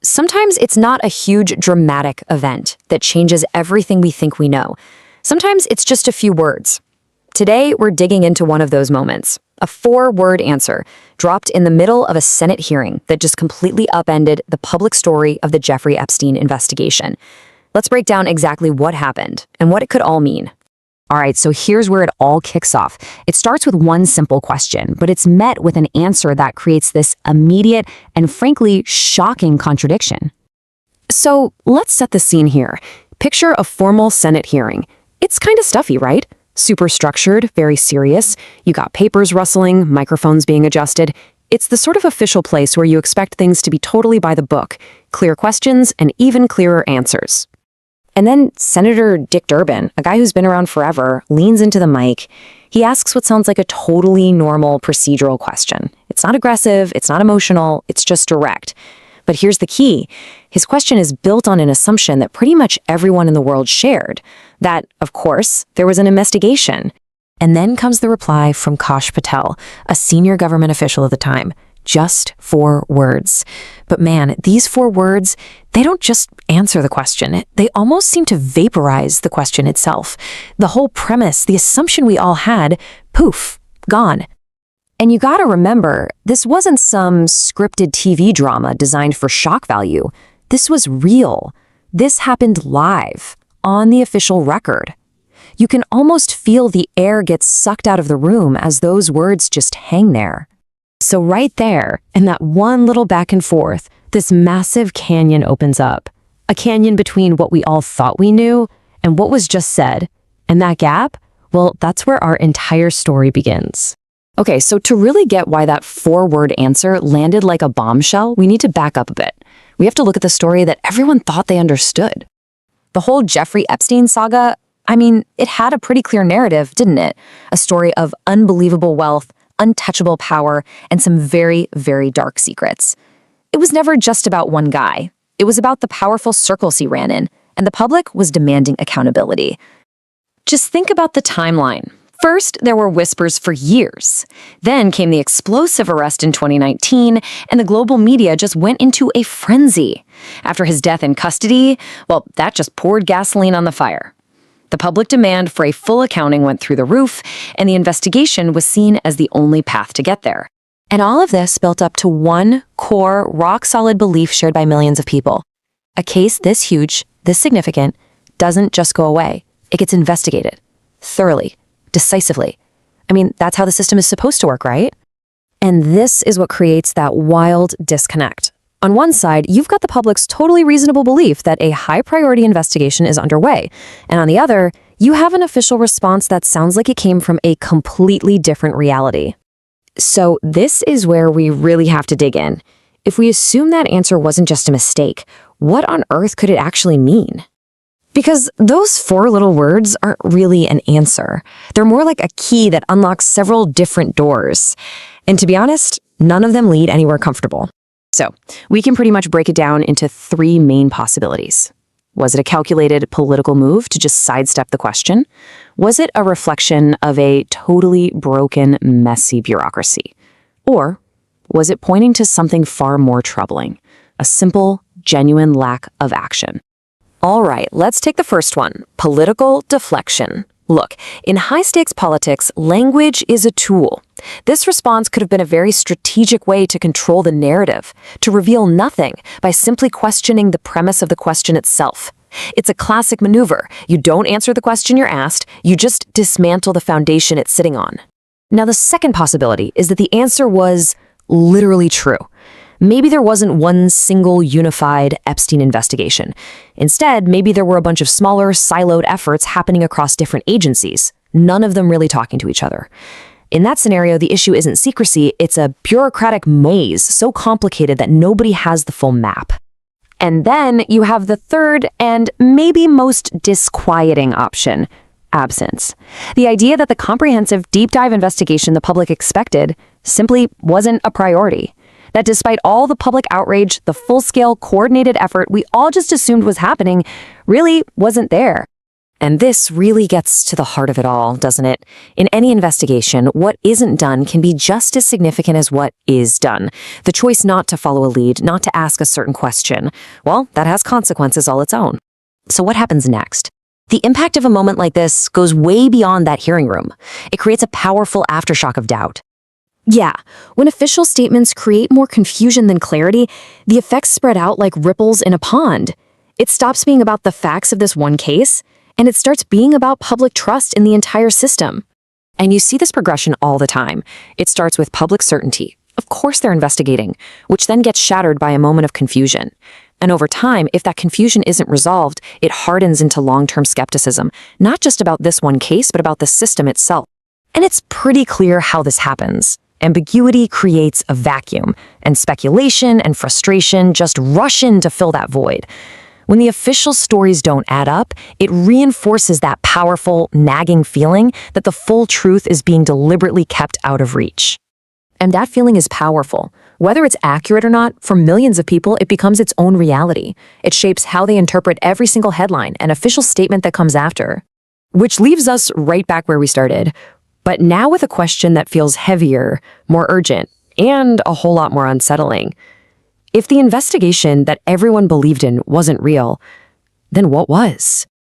Sometimes it's not a huge dramatic event that changes everything we think we know. Sometimes it's just a few words. Today, we're digging into one of those moments, a 4-word answer dropped in the middle of a Senate hearing that just completely upended the public story of the Jeffrey Epstein investigation. Let's break down exactly what happened and what it could all mean. All right, so here's where it all kicks off. It starts with one simple question, but it's met with an answer that creates this immediate and frankly shocking contradiction. So let's set the scene here. Picture a formal Senate hearing. It's kind of stuffy, right? Super structured, very serious. You got papers rustling, microphones being adjusted. It's the sort of official place where you expect things to be totally by the book, clear questions and even clearer answers. And then Senator Dick Durbin, a guy who's been around forever, leans into the mic. He asks what sounds like a totally normal procedural question. It's not aggressive, it's not emotional, it's just direct. But here's the key. His question is built on an assumption that pretty much everyone in the world shared, that, of course, there was an investigation. And then comes the reply from Kash Patel, a senior government official at the time. Just 4 words. But man, these 4 words, they don't just answer the question. They almost seem to vaporize the question itself. The whole premise, the assumption we all had, poof, gone. And you gotta remember, this wasn't some scripted TV drama designed for shock value. This was real. This happened live, on the official record. You can almost feel the air get sucked out of the room as those words just hang there. So right there, in that one little back and forth, this massive canyon opens up. A canyon between what we all thought we knew and what was just said. And that gap, well, that's where our entire story begins. Okay, so to really get why that 4-word answer landed like a bombshell, we need to back up a bit. We have to look at the story that everyone thought they understood. The whole Jeffrey Epstein saga, it had a pretty clear narrative, didn't it? A story of unbelievable wealth, untouchable power, and some very, very dark secrets. It was never just about one guy. It was about the powerful circles he ran in, and the public was demanding accountability. Just think about the timeline. First, there were whispers for years. Then came the explosive arrest in 2019, and the global media just went into a frenzy. After his death in custody, well, that just poured gasoline on the fire. The public demand for a full accounting went through the roof, and the investigation was seen as the only path to get there. And all of this built up to one core, rock-solid belief shared by millions of people. A case this huge, this significant, doesn't just go away. It gets investigated. Thoroughly. Decisively. That's how the system is supposed to work, right? And this is what creates that wild disconnect. On one side, you've got the public's totally reasonable belief that a high-priority investigation is underway. And on the other, you have an official response that sounds like it came from a completely different reality. So this is where we really have to dig in. If we assume that answer wasn't just a mistake, what on earth could it actually mean? Because those 4 little words aren't really an answer. They're more like a key that unlocks several different doors. And to be honest, none of them lead anywhere comfortable. So we can pretty much break it down into 3 main possibilities. Was it a calculated political move to just sidestep the question? Was it a reflection of a totally broken, messy bureaucracy? Or was it pointing to something far more troubling? A simple, genuine lack of action. All right, let's take the first one, political deflection. Look, in high-stakes politics, language is a tool. This response could have been a very strategic way to control the narrative, to reveal nothing by simply questioning the premise of the question itself. It's a classic maneuver. You don't answer the question you're asked, you just dismantle the foundation it's sitting on. Now, the second possibility is that the answer was literally true. Maybe there wasn't one single unified Epstein investigation. Instead, maybe there were a bunch of smaller, siloed efforts happening across different agencies, none of them really talking to each other. In that scenario, the issue isn't secrecy, it's a bureaucratic maze so complicated that nobody has the full map. And then you have the third and maybe most disquieting option, absence. The idea that the comprehensive deep dive investigation the public expected simply wasn't a priority. That despite all the public outrage, the full-scale coordinated effort we all just assumed was happening really wasn't there. And this really gets to the heart of it all, doesn't it? In any investigation, what isn't done can be just as significant as what is done. The choice not to follow a lead, not to ask a certain question, well, that has consequences all its own. So what happens next? The impact of a moment like this goes way beyond that hearing room. It creates a powerful aftershock of doubt. Yeah, when official statements create more confusion than clarity, the effects spread out like ripples in a pond. It stops being about the facts of this one case, and it starts being about public trust in the entire system. And you see this progression all the time. It starts with public certainty. Of course they're investigating, which then gets shattered by a moment of confusion. And over time, if that confusion isn't resolved, it hardens into long-term skepticism, not just about this one case, but about the system itself. And it's pretty clear how this happens. Ambiguity creates a vacuum, and speculation and frustration just rush in to fill that void. When the official stories don't add up, it reinforces that powerful, nagging feeling that the full truth is being deliberately kept out of reach. And that feeling is powerful. Whether it's accurate or not, for millions of people, it becomes its own reality. It shapes how they interpret every single headline and official statement that comes after. Which leaves us right back where we started, but now with a question that feels heavier, more urgent, and a whole lot more unsettling. If the investigation that everyone believed in wasn't real, then what was?